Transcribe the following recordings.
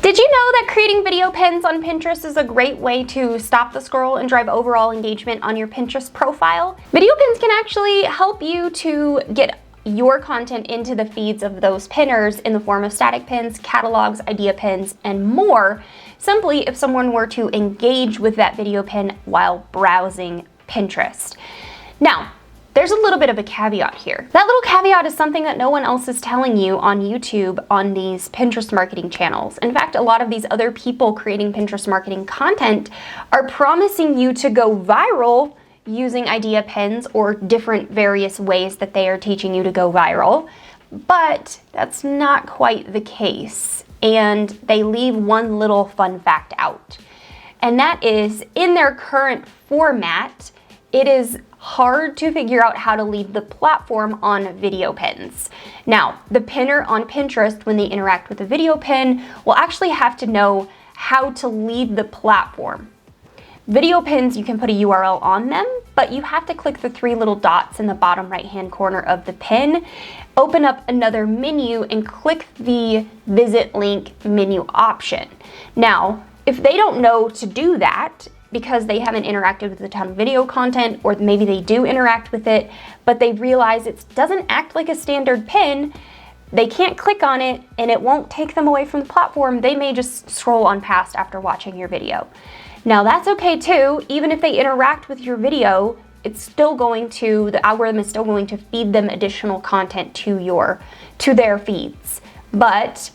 Did you know that creating video pins on Pinterest is a great way to stop the scroll and drive overall engagement on your Pinterest profile? Video pins can actually help you to get your content into the feeds of those pinners in the form of static pins, catalogs, idea pins, and more, simply if someone were to engage with that video pin while browsing Pinterest. Now, there's a little bit of a caveat here. That little caveat is something that no one else is telling you on YouTube on these Pinterest marketing channels. In fact, a lot of these other people creating Pinterest marketing content are promising you to go viral using idea pins or different various ways that they are teaching you to go viral, but that's not quite the case. And they leave one little fun fact out, and that is in their current format, it is hard to figure out how to leave the platform on video pins. Now, the pinner on Pinterest, when they interact with the video pin, will actually have to know how to leave the platform. Video pins, you can put a URL on them, but you have to click the three little dots in the bottom right-hand corner of the pin, open up another menu, and click the visit link menu option. Now, if they don't know to do that, because they haven't interacted with a ton of video content, or maybe they do interact with it, but they realize it doesn't act like a standard pin, they can't click on it and it won't take them away from the platform, they may just scroll on past after watching your video. Now that's okay too. Even if they interact with your video, it's still going to, the algorithm is still going to feed them additional content to their feeds. But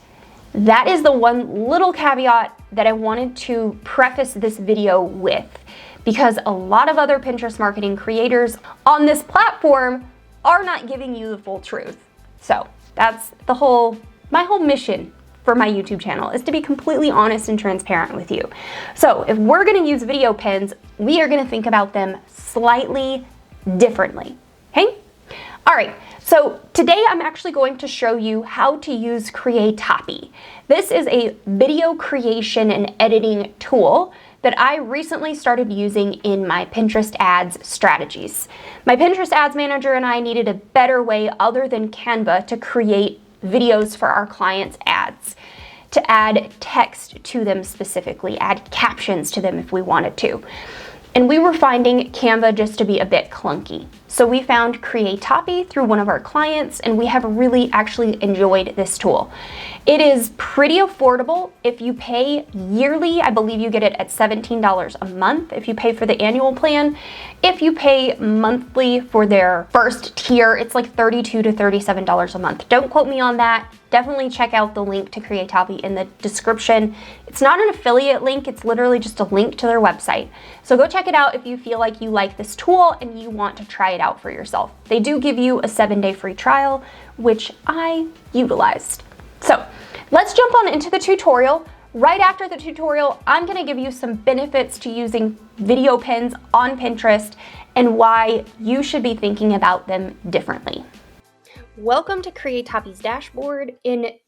that is the one little caveat that I wanted to preface this video with, because a lot of other Pinterest marketing creators on this platform are not giving you the full truth. So that's my whole mission for my YouTube channel, is to be completely honest and transparent with you. So if we're gonna use video pins, we are gonna think about them slightly differently, okay? All right, so today I'm actually going to show you how to use Creatopy. This is a video creation and editing tool that I recently started using in my Pinterest ads strategies. My Pinterest ads manager and I needed a better way other than Canva to create videos for our clients' ads, to add text to them specifically, add captions to them if we wanted to. And we were finding Canva just to be a bit clunky. So we found Creatopy through one of our clients, and we have really actually enjoyed this tool. It is pretty affordable. If you pay yearly, I believe you get it at $17 a month if you pay for the annual plan. If you pay monthly for their first tier, it's like $32 to $37 a month. Don't quote me on that. Definitely check out the link to Creatopy in the description. It's not an affiliate link, it's literally just a link to their website. So go check it out if you feel like you like this tool and you want to try it out for yourself. They do give you a 7-day free trial, which I utilized. So let's jump on into the tutorial. Right after the tutorial, I'm gonna give you some benefits to using video pins on Pinterest and why you should be thinking about them differently. Welcome to Creatopy's dashboard.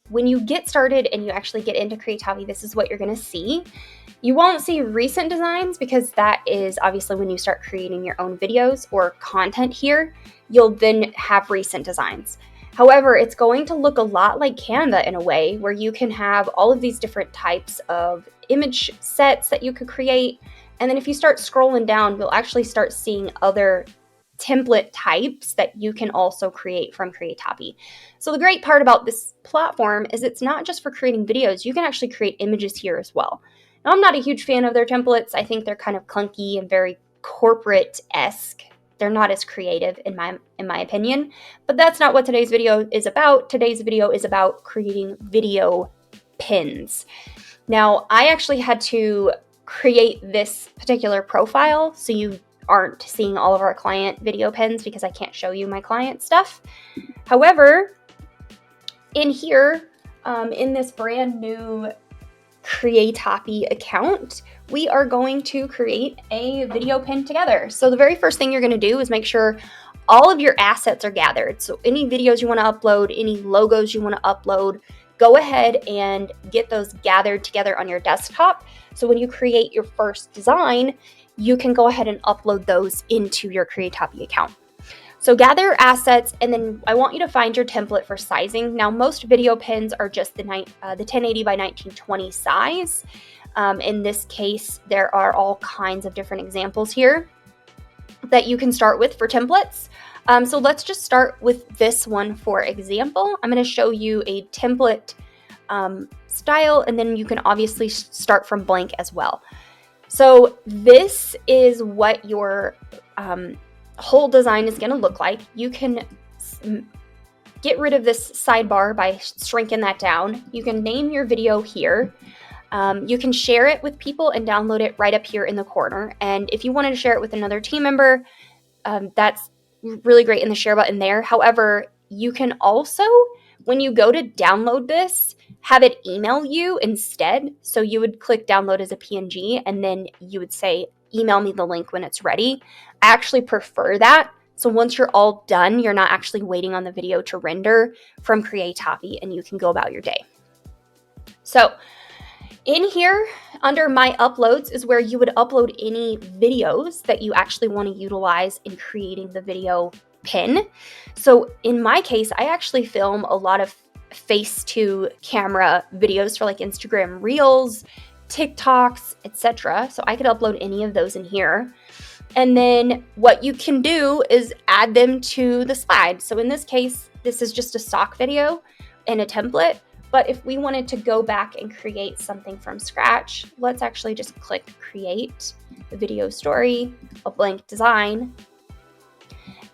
When you get started and you actually get into Creatopy, this is what you're gonna see. You won't see recent designs because that is obviously when you start creating your own videos or content here, you'll then have recent designs. However, it's going to look a lot like Canva in a way where you can have all of these different types of image sets that you could create. And then if you start scrolling down, you'll actually start seeing other template types that you can also create from Creatopy. So the great part about this platform is it's not just for creating videos, you can actually create images here as well. Now, I'm not a huge fan of their templates. I think they're kind of clunky and very corporate-esque. They're not as creative in my opinion, but that's not what today's video is about. Today's video is about creating video pins. Now, I actually had to create this particular profile so you aren't seeing all of our client video pins because I can't show you my client stuff. However, in here, in this brand new Creatopy account, we are going to create a video pin together. So the very first thing you're going to do is make sure all of your assets are gathered. So any videos you want to upload, any logos you want to upload, go ahead and get those gathered together on your desktop. So when you create your first design, you can go ahead and upload those into your Creatopy account. So gather your assets, and then I want you to find your template for sizing. Now, most video pins are just the 1080 by 1920 size. In this case, there are all kinds of different examples here that you can start with for templates. So let's just start with this one for example. I'm going to show you a template style, and then you can obviously start from blank as well. So this is what your whole design is going to look like. You can get rid of this sidebar by shrinking that down. You can name your video here. You can share it with people and download it right up here in the corner. And if you wanted to share it with another team member, that's really great in the share button there. However, you can also, when you go to download this, have it email you instead. So you would click download as a PNG, and then you would say, email me the link when it's ready. I actually prefer that. So once you're all done, you're not actually waiting on the video to render from Creatopy, and you can go about your day. So in here, under My Uploads is where you would upload any videos that you actually want to utilize in creating the video pin. So in my case, I actually film a lot of face to camera videos for like Instagram Reels, TikToks, etc. So I could upload any of those in here. And then what you can do is add them to the slide. So in this case, this is just a stock video and a template. But if we wanted to go back and create something from scratch, let's actually just click create the video story, a blank design.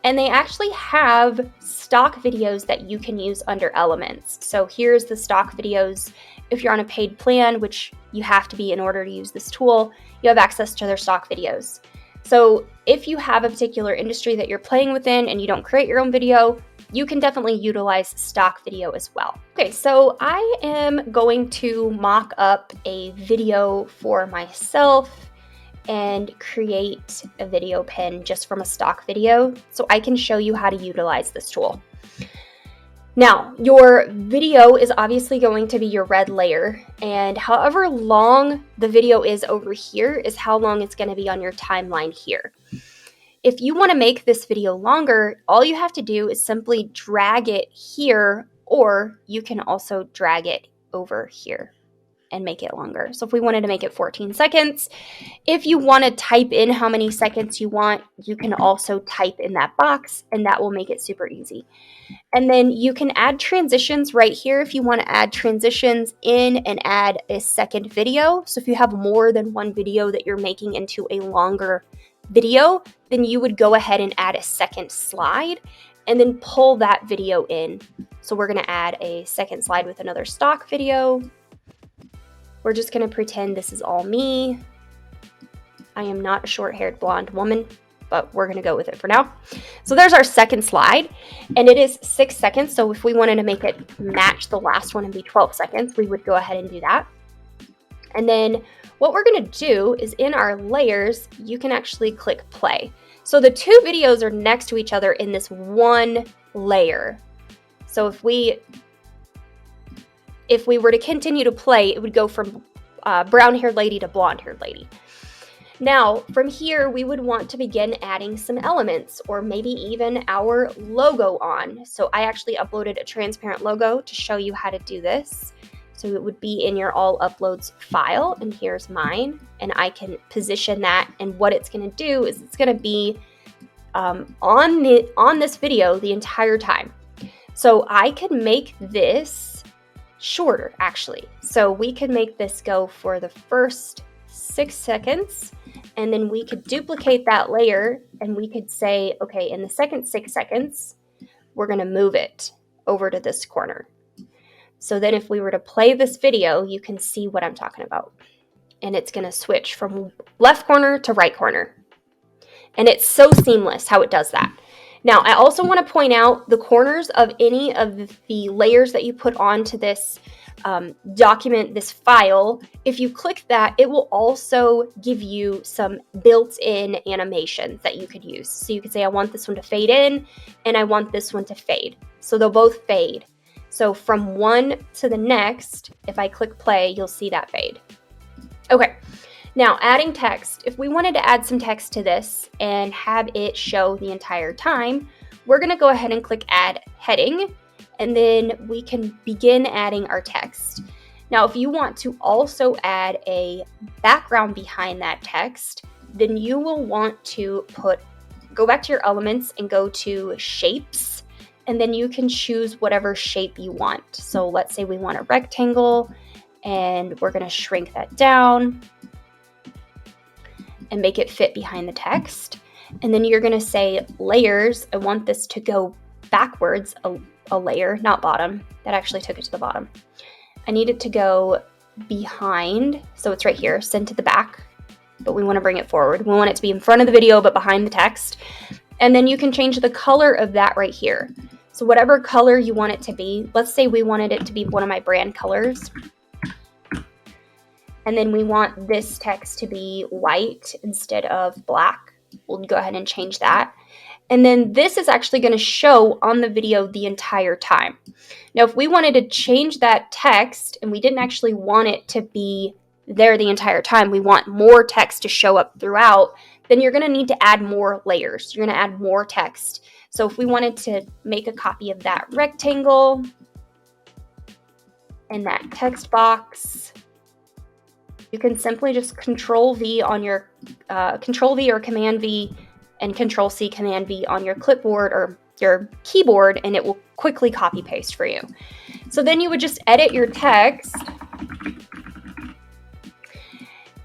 And they actually have stock videos that you can use under elements. So here's the stock videos. If you're on a paid plan, which you have to be in order to use this tool, you have access to their stock videos. So if you have a particular industry that you're playing within and you don't create your own video, you can definitely utilize stock video as well. Okay, so I am going to mock up a video for myself and create a video pin just from a stock video so I can show you how to utilize this tool. Now, your video is obviously going to be your red layer, and however long the video is over here is how long it's going to be on your timeline here. If you want to make this video longer, all you have to do is simply drag it here, or you can also drag it over here and make it longer. So if we wanted to make it 14 seconds, if you want to type in how many seconds you want, you can also type in that box, and that will make it super easy. And then you can add transitions right here if you want to add transitions in and add a second video. So if you have more than one video that you're making into a longer video, then you would go ahead and add a second slide and then pull that video in. So we're going to add a second slide with another stock video. We're just going to pretend this is all me. I am not a short-haired blonde woman, but we're going to go with it for now. So there's our second slide, and it is 6 seconds. So if we wanted to make it match the last one and be 12 seconds, we would go ahead and do that. And then what we're going to do is in our layers, you can actually click play. So the two videos are next to each other in this one layer. So if we were to continue to play, it would go from brown-haired lady to blonde-haired lady. Now, from here, we would want to begin adding some elements or maybe even our logo on. So I actually uploaded a transparent logo to show you how to do this. So it would be in your all uploads file, and here's mine, and I can position that, and what it's going to do is it's going to be on this video the entire time. So I could make this shorter actually. So we could make this go for the first 6 seconds, and then we could duplicate that layer, and we could say, okay, in the second 6 seconds, we're going to move it over to this corner. So then if we were to play this video, you can see what I'm talking about. And it's going to switch from left corner to right corner. And it's so seamless how it does that. Now, I also want to point out the corners of any of the layers that you put onto this document, this file. If you click that, it will also give you some built-in animations that you could use. So you could say, I want this one to fade in, and I want this one to fade. So they'll both fade. So from one to the next, if I click play, you'll see that fade. Okay, now adding text. If we wanted to add some text to this and have it show the entire time, we're gonna go ahead and click add heading, and then we can begin adding our text. Now, if you want to also add a background behind that text, then you will want to go back to your elements and go to shapes, and then you can choose whatever shape you want. So let's say we want a rectangle, and we're gonna shrink that down and make it fit behind the text. And then you're gonna say layers. I want this to go backwards, a layer, not bottom. That actually took it to the bottom. I need it to go behind, so it's right here, send to the back, but we want to bring it forward. We want it to be in front of the video, but behind the text. And then you can change the color of that right here. So whatever color you want it to be, let's say we wanted it to be one of my brand colors. And then we want this text to be white instead of black. We'll go ahead and change that. And then this is actually going to show on the video the entire time. Now, if we wanted to change that text and we didn't actually want it to be there the entire time, we want more text to show up throughout, then you're going to need to add more layers. You're going to add more text. So if we wanted to make a copy of that rectangle and that text box, you can simply just Control V on your Control V or Command V and Control C, Command V on your clipboard or your keyboard, and it will quickly copy paste for you. So then you would just edit your text.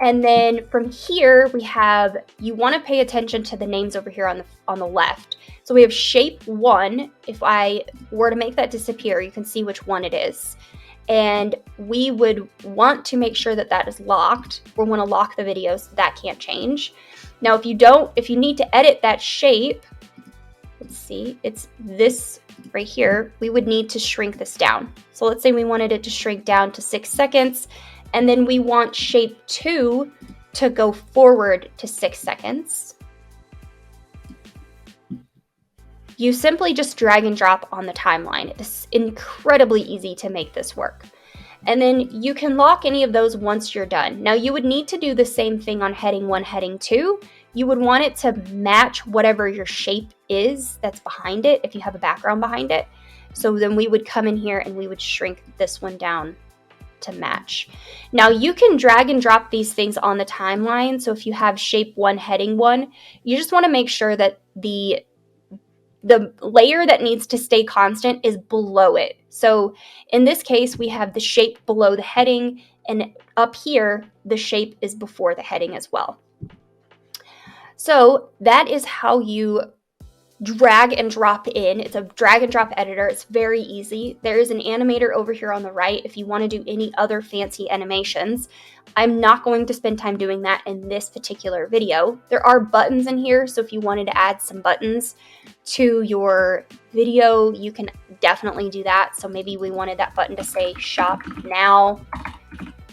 And then from here, we have, you want to pay attention to the names over here on the left. So we have shape 1. If I were to make that disappear, you can see which one it is. And we would want to make sure that that is locked. We want to lock the video so that can't change. Now, if you need to edit that shape, let's see, it's this right here, we would need to shrink this down. So let's say we wanted it to shrink down to 6 seconds, and then we want shape 2 to go forward to 6 seconds. You simply just drag and drop on the timeline. It's incredibly easy to make this work. And then you can lock any of those once you're done. Now you would need to do the same thing on heading 1, heading 2. You would want it to match whatever your shape is that's behind it, if you have a background behind it. So then we would come in here and we would shrink this one down to match. Now you can drag and drop these things on the timeline. So if you have shape 1, heading 1, you just want to make sure that the layer that needs to stay constant is below it. So in this case, we have the shape below the heading, and up here, the shape is before the heading as well. So that is how you drag and drop in. It's a drag and drop editor. It's very easy. There is an animator over here on the right if you want to do any other fancy animations. I'm not going to spend time doing that in this particular video. There are buttons in here, so if you wanted to add some buttons to your video, you can definitely do that. So maybe we wanted that button to say shop now,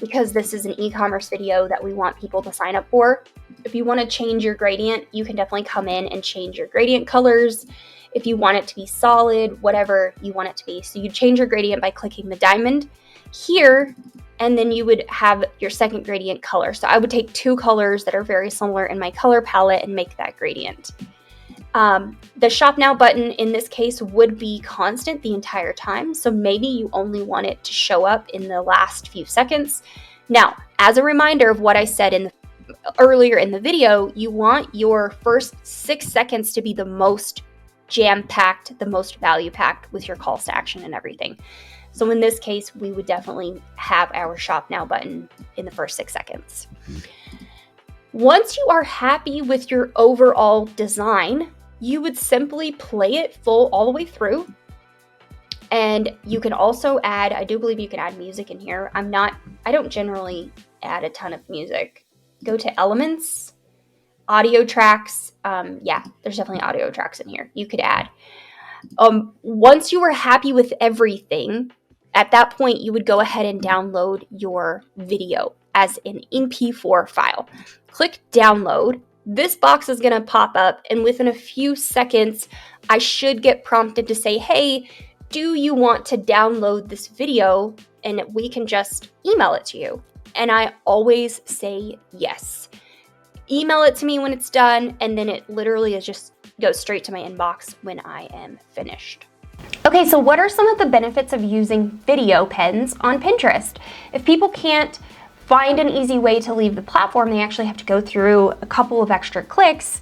because this is an e-commerce video that we want people to sign up for. If you want to change your gradient, you can definitely come in and change your gradient colors. If you want it to be solid, whatever you want it to be. So you change your gradient by clicking the diamond here, and then you would have your second gradient color. So I would take 2 colors that are very similar in my color palette and make that gradient. The Shop Now button in this case would be constant the entire time. So maybe you only want it to show up in the last few seconds. Now, as a reminder of what I said earlier in the video, you want your first 6 seconds to be the most jam-packed, the most value-packed with your calls to action and everything. So in this case, we would definitely have our Shop Now button in the first 6 seconds. Once you are happy with your overall design, you would simply play it full all the way through. And you can also add, I do believe you can add music in here. I don't generally add a ton of music. Go to Elements, Audio Tracks. Yeah, there's definitely audio tracks in here you could add. Once you were happy with everything, at that point, you would go ahead and download your video as an MP4 file. Click download. This box is going to pop up, and within a few seconds, I should get prompted to say, hey, do you want to download this video? And we can just email it to you. And I always say yes. Email it to me when it's done, and then it literally is just goes straight to my inbox when I am finished. Okay, so what are some of the benefits of using video pins on Pinterest? If people can't find an easy way to leave the platform, they actually have to go through a couple of extra clicks,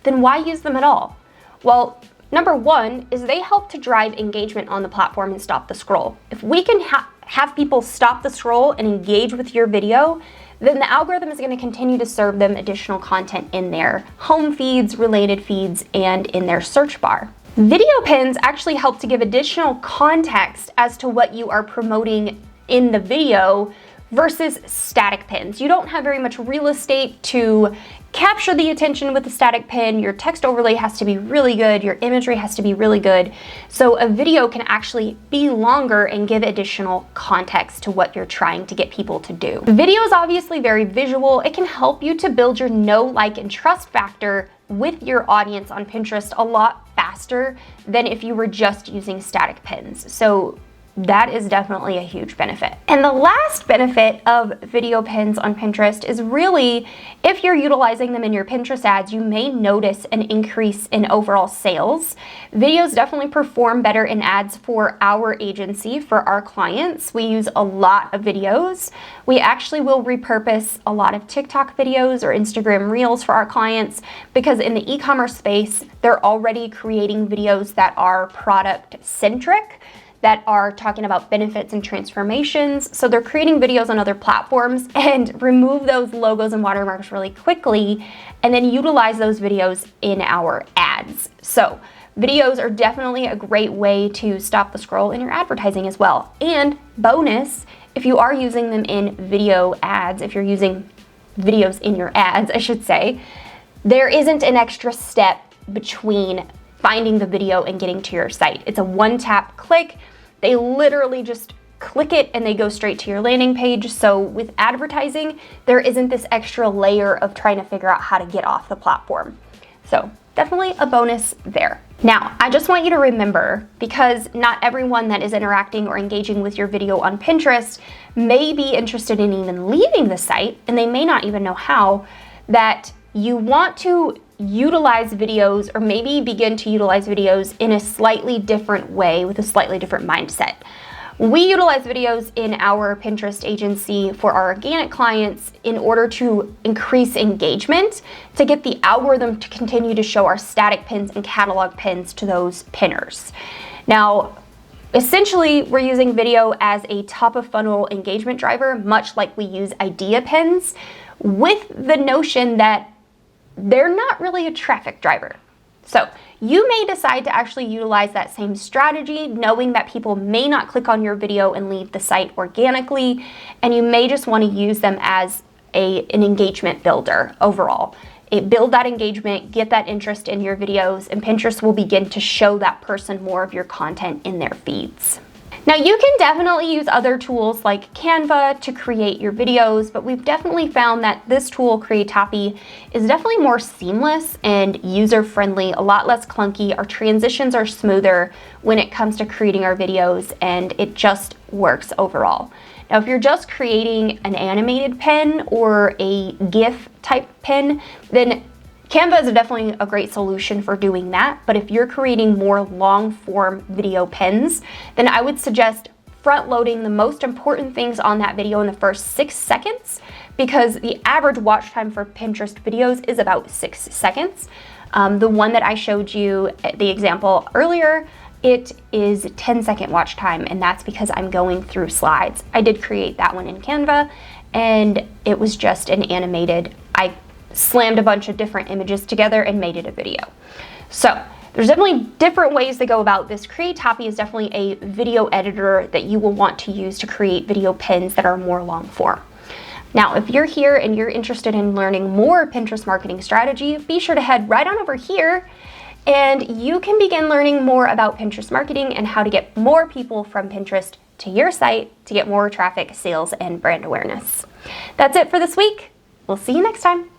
then why use them at all? Well, number one is they help to drive engagement on the platform and stop the scroll. If we can have people stop the scroll and engage with your video, then the algorithm is going to continue to serve them additional content in their home feeds, related feeds, and in their search bar. Video pins actually help to give additional context as to what you are promoting in the video versus static pins. You don't have very much real estate to capture the attention with a static pin. Your text overlay has to be really good. Your imagery has to be really good. So a video can actually be longer and give additional context to what you're trying to get people to do. Video is obviously very visual. It can help you to build your know, like, and trust factor with your audience on Pinterest a lot faster than if you were just using static pins. So that is definitely a huge benefit. And the last benefit of video pins on Pinterest is really, if you're utilizing them in your Pinterest ads, you may notice an increase in overall sales. Videos definitely perform better in ads for our agency, for our clients. We use a lot of videos. We actually will repurpose a lot of TikTok videos or Instagram Reels for our clients because in the e-commerce space, they're already creating videos that are product centric, that are talking about benefits and transformations. So they're creating videos on other platforms and remove those logos and watermarks really quickly and then utilize those videos in our ads. So videos are definitely a great way to stop the scroll in your advertising as well. And bonus, if you are using them in video ads, if you're using videos in your ads, I should say, there isn't an extra step between finding the video and getting to your site. It's a one-tap click. They literally just click it and they go straight to your landing page. So with advertising, there isn't this extra layer of trying to figure out how to get off the platform. So definitely a bonus there. Now, I just want you to remember, because not everyone that is interacting or engaging with your video on Pinterest may be interested in even leaving the site, and they may not even know how, that you want to utilize videos, or maybe begin to utilize videos in a slightly different way with a slightly different mindset. We utilize videos in our Pinterest agency for our organic clients in order to increase engagement, to get the algorithm to continue to show our static pins and catalog pins to those pinners. Now, essentially, we're using video as a top of funnel engagement driver, much like we use idea pins, with the notion that they're not really a traffic driver. So you may decide to actually utilize that same strategy, knowing that people may not click on your video and leave the site organically, and you may just want to use them as an engagement builder overall. Build that engagement, get that interest in your videos, and Pinterest will begin to show that person more of your content in their feeds. Now, you can definitely use other tools like Canva to create your videos, but we've definitely found that this tool, Creatopy, is definitely more seamless and user-friendly, a lot less clunky. Our transitions are smoother when it comes to creating our videos, and it just works overall. Now, if you're just creating an animated pin or a GIF type pin, then Canva is definitely a great solution for doing that, but if you're creating more long-form video pins, then I would suggest front-loading the most important things on that video in the first 6 seconds, because the average watch time for Pinterest videos is about 6 seconds. The one that I showed you, the example earlier, it is 10-second watch time, and that's because I'm going through slides. I did create that one in Canva, and it was just an animated, I slammed a bunch of different images together and made it a video. So there's definitely different ways to go about this. Creatopy is definitely a video editor that you will want to use to create video pins that are more long form. Now, if you're here and you're interested in learning more Pinterest marketing strategy, be sure to head right on over here and you can begin learning more about Pinterest marketing and how to get more people from Pinterest to your site to get more traffic, sales, and brand awareness. That's it for this week. We'll see you next time.